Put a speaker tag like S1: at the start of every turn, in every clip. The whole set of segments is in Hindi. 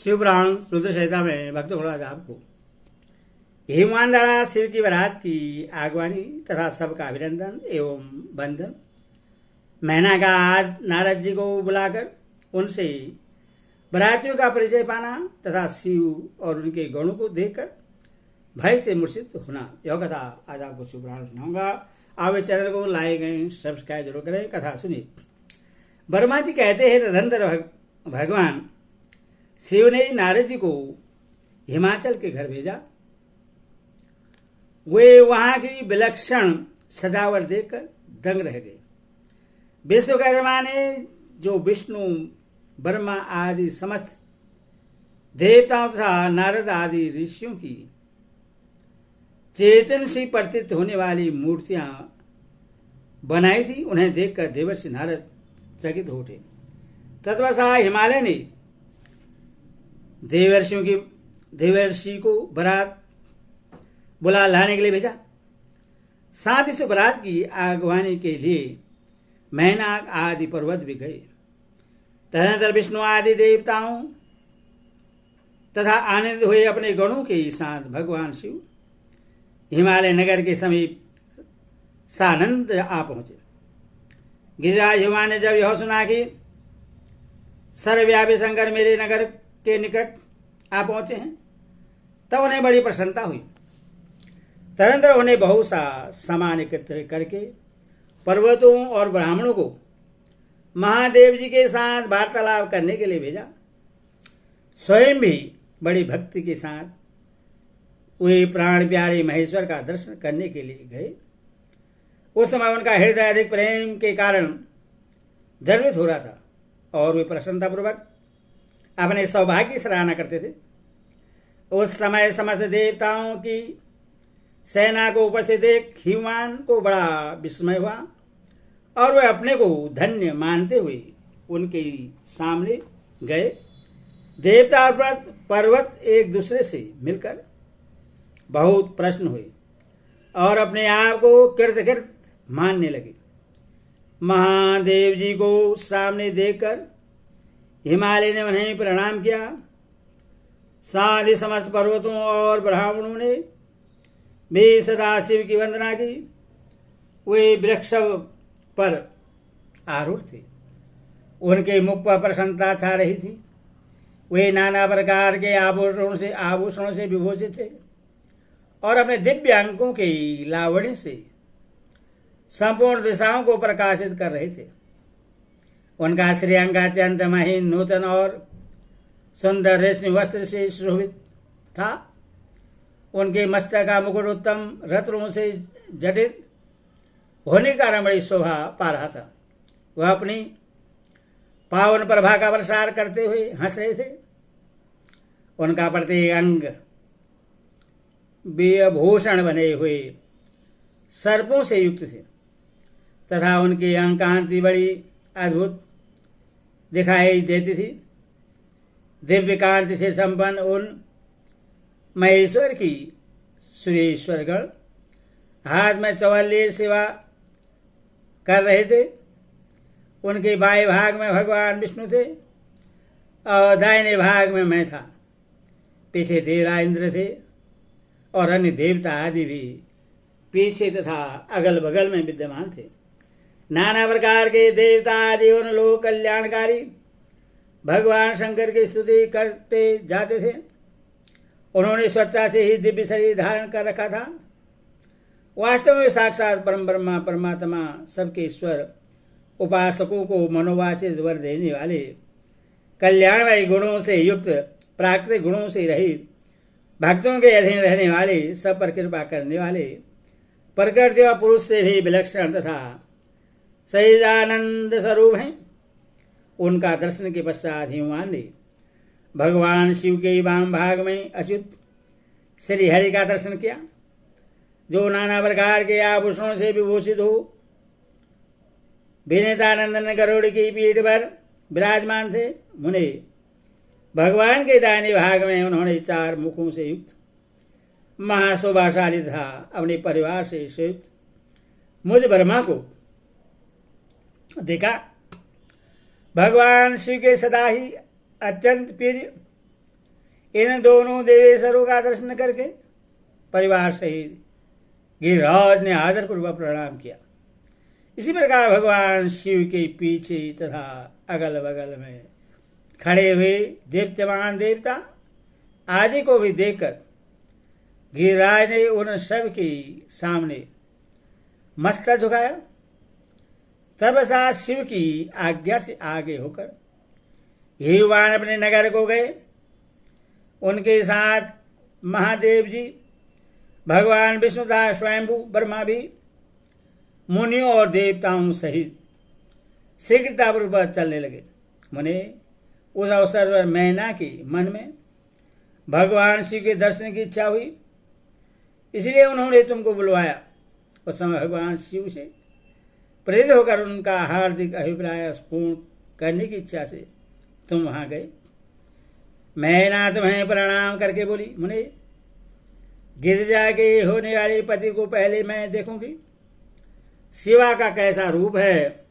S1: शिवपुराण रुद्र संहिता में भक्त घोड़ाज आपको हेमवान द्वारा शिव की बारात की आगवानी तथा सबका अभिनंदन एवं बंधन। महीना का आज नारद जी को बुलाकर उनसे बारातियों का परिचय पाना तथा शिव और उनके गणों को देखकर भय से मूर्छित होना। यह कथा आज आपको शिवपुराण सुनाऊंगा। आप इस चैनल को लाइक एंड सब्सक्राइब जरूर करें। कथा सुनिए। ब्रह्मा जी कहते हैं तदंतर भगवान शिव ने नारद जी को हिमाचल के घर भेजा। वे वहां की विलक्षण सजावट देखकर दंग रह गए। विश्वकर्मा ने जो विष्णु ब्रह्मा आदि समस्त देवताओं तथा नारद आदि ऋषियों की चेतन सी प्रतीत होने वाली मूर्तियां बनाई थी, उन्हें देखकर देवर्षि नारद चकित हो उठे। तत्वशः हिमालय ने देवर्षि को बारात बुला लाने के लिए भेजा। साथ ही बारात की आगवानी के लिए मैनाक आदि पर्वत भी गए। तदनंतर विष्णु आदि देवताओं तथा आनंद हुए अपने गणों के साथ भगवान शिव हिमालय नगर के समीप सानंद आ पहुंचे। गिरिराज हिमा ने जब यह सुना कि सर्वव्यापी शंकर मेरे नगर के निकट आ पहुंचे हैं, तब उन्हें बड़ी प्रसन्नता हुई। तदनंतर उन्हें बहुत सा सामान एकत्र करके पर्वतों और ब्राह्मणों को महादेव जी के साथ वार्तालाप करने के लिए भेजा। स्वयं भी बड़ी भक्ति के साथ वे प्राण प्यारे महेश्वर का दर्शन करने के लिए गए। उस समय उनका हृदय अधिक प्रेम के कारण द्रवित हो रहा था और वे प्रसन्नतापूर्वक अपने सौभाग्य की सराहना करते थे। उस समय समस्त देवताओं की सेना को उपस्थित देख हिमवान को बड़ा विस्मय हुआ और वे अपने को धन्य मानते हुए उनके सामने गए। देवता और पर्वत एक दूसरे से मिलकर बहुत प्रसन्न हुए और अपने आप को कृतकृत मानने लगे। महादेव जी को सामने देखकर हिमालय ने उन्हें प्रणाम किया। साथ ही समस्त पर्वतों और ब्राह्मणों ने भी सदाशिव की वंदना की। वे वृक्ष पर आरूढ़ थे। उनके मुख पर प्रसन्नता छा रही थी। वे नाना प्रकार के आभूषणों से विभूषित थे और अपने दिव्य अंकों के लावण्य से संपूर्ण दिशाओं को प्रकाशित कर रहे थे। उनका श्रेयांग अत्यंत महीन नूतन और सुंदर रेशमी वस्त्र से सुशोभित था। उनके मस्तक का मुकुट उत्तम रत्नों से जटित होने के कारण बड़ी शोभा पा रहा था। वह अपनी पावन प्रभा का प्रसार करते हुए हंस रहे थे। उनका प्रत्येक अंग विभूषण बने हुए सर्पों से युक्त थे तथा उनकी अंग कांति बड़ी अद्भुत दिखाई देती थी। दिव्य कांति से संपन्न उन महेश्वर की सुरेश्वरगण हाथ में चौल्ली सेवा कर रहे थे। उनके बाएं भाग में भगवान विष्णु थे और दाहिने भाग में मैं था। पीछे देवराज इंद्र थे और अन्य देवता आदि भी पीछे तथा अगल बगल में विद्यमान थे। नाना प्रकार के देवता आदि उन लोग कल्याणकारी भगवान शंकर की स्तुति करते जाते थे। उन्होंने स्वच्छता से ही दिव्य शरीर धारण कर रखा था। वास्तव में साक्षात परम ब्रह्मा परमात्मा सबके ईश्वर उपासकों को मनोवांछित वर देने वाले कल्याणमयी गुणों से युक्त प्राकृतिक गुणों से रहित भक्तों के अधीन रहने वाले सब पर कृपा करने वाले प्रकृति और पुरुष से भी विलक्षण तथा सहिजानंद स्वरूप हैं। उनका दर्शन के पश्चात हिमवान ने भगवान शिव के वाम भाग में अच्युत श्री हरि का दर्शन किया, जो नाना प्रकार के आभूषणों से विभूषित हो विनीतानंदन गरुड़ की पीठ पर विराजमान थे। मुने भगवान के दाहिने भाग में उन्होंने 4 मुखों से युक्त महाशोभाशाली था अपने परिवार से युक्त मुझ ब्रह्मा को देखा। भगवान शिव के सदा ही अत्यंत प्रिय इन दोनों देवेश्वरों का दर्शन करके परिवार सहित गिरिराज ने आदरपूर्वक प्रणाम किया। इसी प्रकार भगवान शिव के पीछे तथा अगल बगल में खड़े हुए दीप्यमान देवता आदि को भी देखकर गिरिराज ने उन सब के सामने मस्तक झुकाया। तब साथ शिव की आज्ञा से आगे होकर ये युवान अपने नगर को गए। उनके साथ महादेव जी, भगवान विष्णुदास, स्वयंभू ब्रह्मा भी मुनियों और देवताओं सहित शीघ्रतापूर्वक चलने लगे। मुने, उस अवसर पर मैना के मन में भगवान शिव के दर्शन की इच्छा हुई, इसलिए उन्होंने तुमको बुलवाया। उस समय भगवान शिव से प्रेरित होकर उनका हार्दिक अभिप्राय पूर्ण करने की इच्छा से तुम वहां गए। मैना तुम्हें प्रणाम करके बोली, मुने, गिरिजा के होने वाले पति को पहले मैं देखूंगी। शिवा का कैसा रूप है,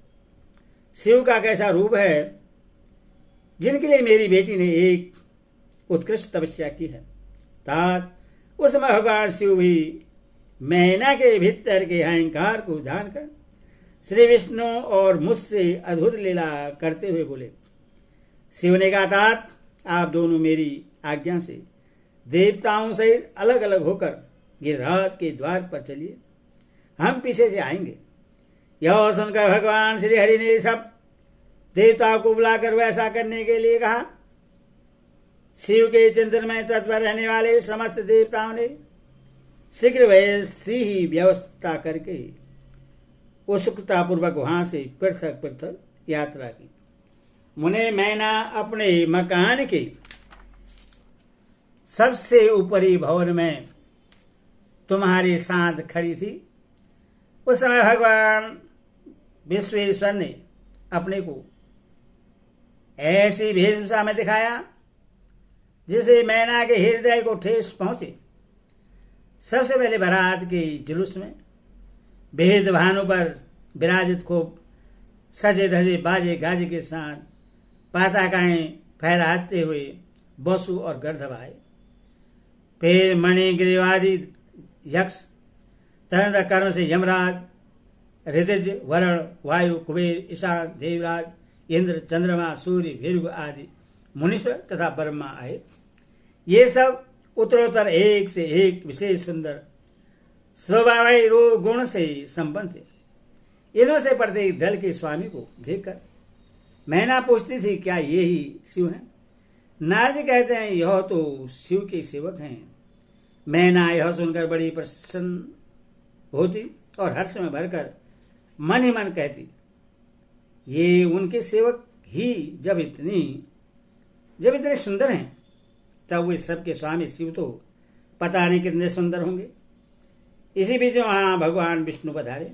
S1: शिव का कैसा रूप है, जिनके लिए मेरी बेटी ने एक उत्कृष्ट तपस्या की है। तात उस समय भगवान शिव भी मैना के भीतर के अहंकार को जानकर श्री विष्णु और मुझसे अद्भुत लीला करते हुए बोले। शिव ने कहा, तात आप दोनों मेरी आज्ञा से देवताओं सहित अलग अलग होकर गिरिराज के द्वार पर चलिए, हम पीछे से आएंगे। यह सुनकर भगवान श्री हरि ने सब देवताओं को बुलाकर वैसा करने के लिए कहा। शिव के चिंतन में तत्पर रहने वाले समस्त देवताओं ने शीघ्र वैसी ही व्यवस्था करके उत्सुकतापूर्वक वहां से पृथक पृथक यात्रा की। मुने, मैना अपने मकान के सबसे ऊपरी भवन में तुम्हारे साथ खड़ी थी। उस समय भगवान विश्वेश्वर ने अपने को ऐसी वेशभूषा में दिखाया जिसे मैना के हृदय को ठेस पहुंचे। सबसे पहले बारात के जुलूस में भेद भानु पर विराजित खूब सजे धजे बाजे गाजे के साथ पताकाएं फहराते हुए बसु और गर्दभ आए। फिर मणिग्रीवादी यक्ष, तदनंतर कर्म से यमराज, ऋतज, वरुण, वायु, कुबेर, ईशान, देवराज, इंद्र, चंद्रमा, सूर्य, भृगु आदि मुनीश्वर तथा ब्रह्मा आए। ये सब उत्तरोत्तर एक से एक विशेष सुंदर स्वभावमय रूप गुण से संपन्न थे। इनों से प्रत्येक दल के स्वामी को देखकर मैना पूछती थी, क्या ये ही शिव हैं? नारद जी कहते हैं, यह तो शिव के सेवक हैं। मैना यह सुनकर बड़ी प्रसन्न होती और हर्ष में भरकर मन ही मन कहती, ये उनके सेवक ही जब इतने सुंदर हैं, तब वे सबके स्वामी शिव तो पता नहीं कितने सुंदर होंगे। इसी बीच वहां भगवान विष्णु पधारे।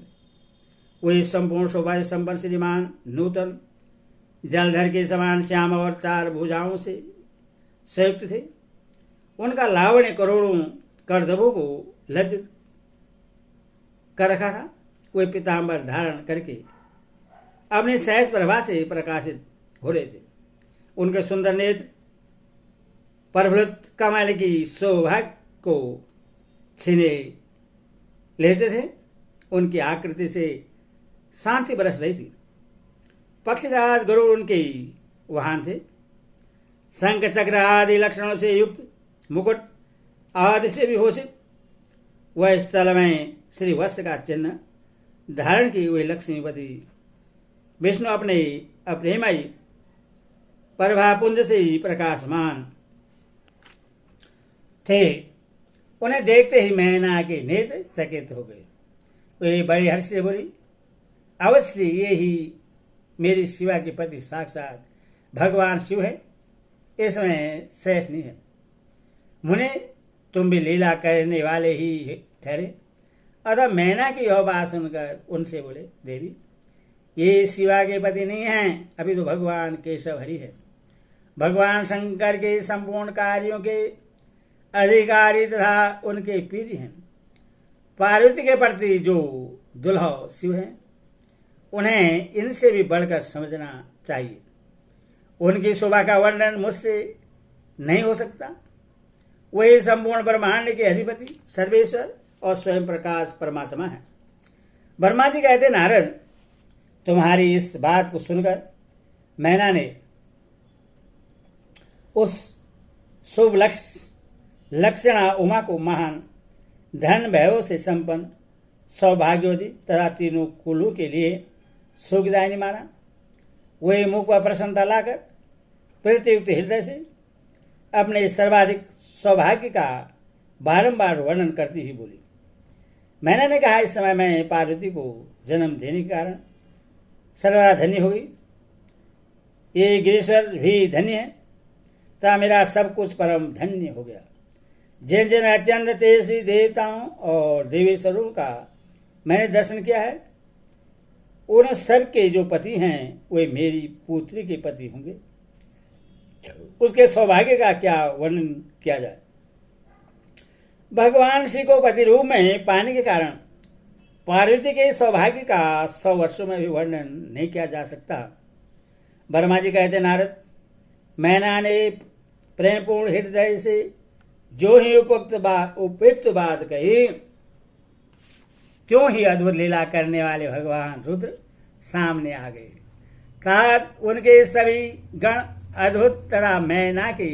S1: वे संपूर्ण शोभा संपन्न श्रीमान, नूतन, जलधर के समान श्याम और 4 भुजाओं से संयुक्त थे। उनका लावण्य करोड़ों करदबों को लज्जित कर रखा था। वे पीताम्बर धारण करके अपनी सहज प्रभा से प्रकाशित हो रहे थे। उनके सुंदर नेत्र परवृत कमल की सौभाग्य को छीने लेते थे। उनकी आकृति से शांति बरस रही थी। पक्षीराज गरुड़ उनके वाहन थे। शंख चक्र आदि लक्षणों से युक्त मुकुट आदि से विभूषित वह स्थल में श्री वत्स का चिन्ह धारण की हुए लक्ष्मीपति विष्णु अपने अप्रेमयी प्रभापुंज से ही प्रकाशमान थे। उन्हें देखते ही मैना के नेत्र चकित हो गए। वे बड़ी हर्ष से बोली, अवश्य ये ही मेरी शिवा के पति साक्षात भगवान शिव है, इसमें शेष नहीं है। मुने, तुम भी लीला करने वाले ही ठहरे। अतः मैना की यह बात सुनकर उनसे बोले, देवी, ये शिवा के पति नहीं हैं, अभी तो भगवान केशव हरि है। भगवान शंकर के संपूर्ण कार्यों के अधिकारी तथा उनके पीर हैं। पार्वती के प्रति जो दुल्हा शिव हैं, उन्हें इनसे भी बढ़कर समझना चाहिए। उनकी शोभा का वर्णन मुझसे नहीं हो सकता। वही संपूर्ण ब्रह्मांड के अधिपति सर्वेश्वर और स्वयं प्रकाश परमात्मा है। ब्रह्मा जी कहते, नारद, तुम्हारी इस बात को सुनकर मैना ने उस शुभ लक्षणा उमा को महान धन वैभव से संपन्न सौभाग्यवती तथा तीनों कुलों के लिए सुखदायिनी माना। वे मुख पर प्रसन्नता लाकर प्रीतियुक्त हृदय से अपने सर्वाधिक सौभाग्य का बारंबार वर्णन करती हुई बोली। मैंने ने कहा, इस समय मैं पार्वती को जन्म देने के कारण सर्वदा धन्य हो गई। ये गिरीश्वर भी धन्य है तथा मेरा सब कुछ परम धन्य हो गया। जिन जिन अत्यंत तेजस्वी देवताओं और देवेश्वरों का मैंने दर्शन किया है, उन सब के जो पति हैं वे मेरी पुत्री के पति होंगे। उसके सौभाग्य का क्या वर्णन किया जाए। भगवान श्री को पति रूप में पाने के कारण पार्वती के सौभाग्य का 100 वर्षों में भी वर्णन नहीं किया जा सकता। ब्रह्मा जी कहते, नारद, मैना ने प्रेमपूर्ण हृदय से जो ही उपयुक्त बात कही, क्यों ही अद्भुत लीला करने वाले भगवान रुद्र सामने आ गए। तात उनके सभी गण अद्भुत तरह मैना के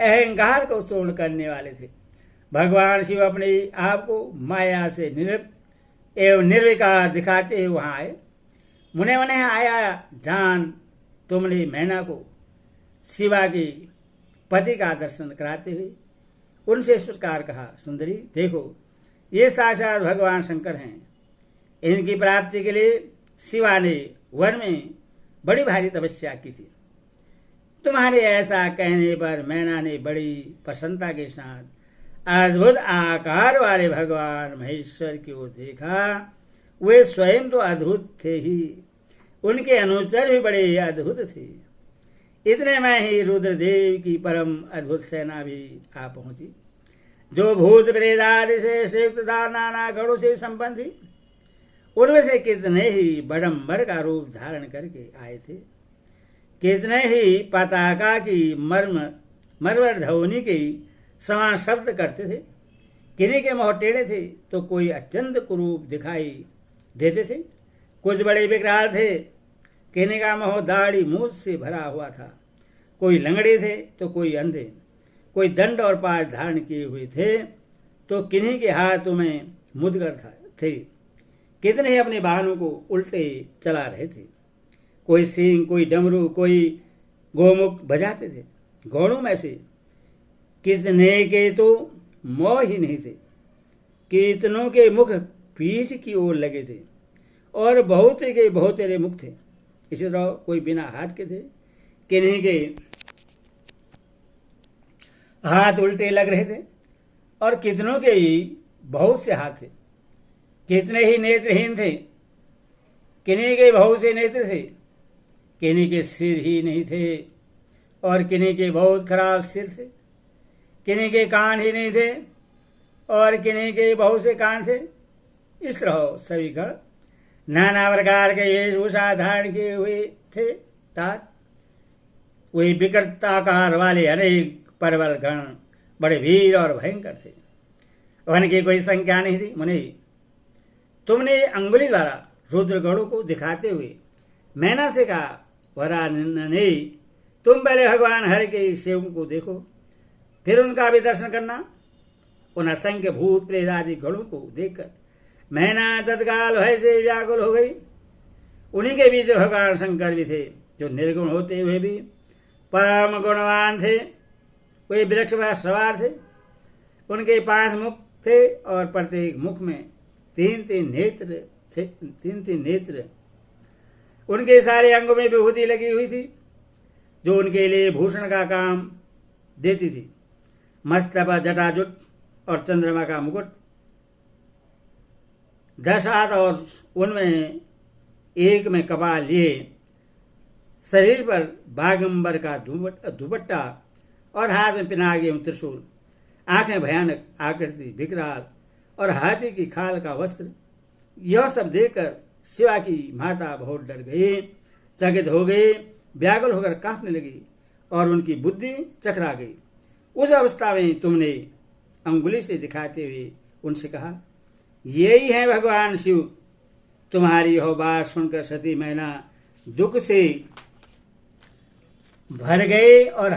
S1: अहंकार को चूर्ण करने वाले थे। भगवान शिव अपने आप को माया से निवृत्त एवं निर्विकार दिखाते हुए वहां आए। मुने मुने आया जान तुमने मैना को शिवा के पति का दर्शन कराते हुए उनसे इस प्रकार कहा, सुंदरी देखो, ये साक्षात भगवान शंकर हैं। इनकी प्राप्ति के लिए शिवा ने वन में बड़ी भारी तपस्या की थी। तुम्हारे ऐसा कहने पर मैना ने बड़ी प्रसन्नता के साथ अद्भुत आकार वाले भगवान महेश्वर की ओर देखा। वे स्वयं तो अद्भुत थे ही, उनके अनुचर भी बड़े अद्भुत थे। इतने में ही रुद्रदेव की परम अद्भुत सेना भी आ पहुंची, जो भूत प्रेत आदि से संयुक्त नाना गणों से संपन्न थी। उनमें से कितने ही बड़म्बर का रूप धारण करके आए थे, कितने ही पताका की मरमर ध्वनि की समान शब्द करते थे। किन्हीं के मुंह टेढ़े थे तो कोई अत्यंत कुरूप दिखाई देते थे। कुछ बड़े विकराल थे, किन्हीं का मुंह दाढ़ी मूछ से भरा हुआ था। कोई लंगड़े थे तो कोई अंधे, कोई दंड और पाश धारण किए हुए थे तो किन्हीं के हाथों में मुदगर थे। कितने ही अपने वाहनों को उल्टे चला रहे थे। कोई सींग, कोई डमरू, कोई गोमुख बजाते थे। घोड़ों में से कितने के तो मोह ही नहीं थे, कितनों के मुख पीठ की ओर लगे थे और बहुत के बहुतेरे मुख थे। इसी तरह कोई बिना हाथ के थे, किन्हीं के हाथ उल्टे लग रहे थे और कितनों के ही बहुत से हाथ थे। कितने ही नेत्रहीन थे, किन्हीं के बहुत से नेत्र थे, किन्हीं के सिर ही नहीं थे और किन्हीं के बहुत खराब सिर थे। किन्हीं के कान ही नहीं थे और किन्हीं के बहुत से कान थे। इस तरह सभी गण नाना प्रकार के वेशभूषा धारण किए हुए थे। तात वे विकृत आकार वाले अनेक परवल गण बड़े वीर और भयंकर थे। उनकी कोई संख्या नहीं थी। मुनि, तुमने अंगुली द्वारा रुद्र गणों को दिखाते हुए मैना से कहा, वरानने, तुम पहले भगवान हरि के सेवकों को देखो, फिर उनका भी दर्शन करना। उन असंख्य भूत प्रेत आदि गणों को देखकर मैना तत्काल भय से व्याकुल हो गई। उन्हीं के बीच भगवान शंकर भी थे, जो निर्गुण होते हुए भी परम गुणवान थे। वे वृक्ष पर सवार थे। उनके 5 मुख थे और प्रत्येक मुख में 3-3 नेत्र थे। 3-3 नेत्र। उनके सारे अंगों में विभूति लगी हुई थी, जो उनके लिए भूषण का काम देती थी। मस्तक पर जटाजुट और चंद्रमा का मुकुट, 10 हाथ और उनमें एक में कपाल लिए, शरीर पर बागंबर का दुपट्टा और हाथ में पिनाक एवं त्रिशूल, आंखें भयानक आकृति विकराल और हाथी की खाल का वस्त्र। यह सब देखकर शिवा की माता बहुत डर गई, चकित हो गई, व्याकुल होकर कांपने लगी और उनकी बुद्धि चकरा गई। उस अवस्था में तुमने अंगुली से दिखाते हुए उनसे कहा, यही है भगवान शिव। तुम्हारी यह बात सुनकर सती मैना दुख से भर गए और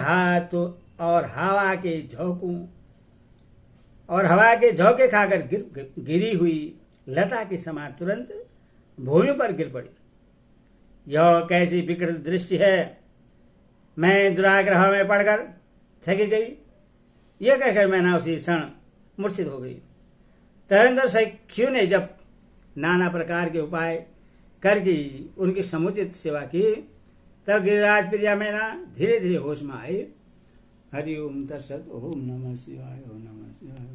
S1: हवा के झोंके खाकर गिरी हुई लता के समान तुरंत भूमि पर गिर पड़ी। यह कैसी विकृत दृष्टि है, मैं दुराग्रह में पड़कर थक गई। यह कहकर मैना उसी क्षण मूर्छित हो गई। तदनंतर सखियों ने जब नाना प्रकार के उपाय करके उनकी समुचित सेवा की, तब गिरिराज प्रिया मैना धीरे धीरे होश में आई। हरि ओम तत्सत। ओम नमः शिवाय। ओम नमः शिवाय।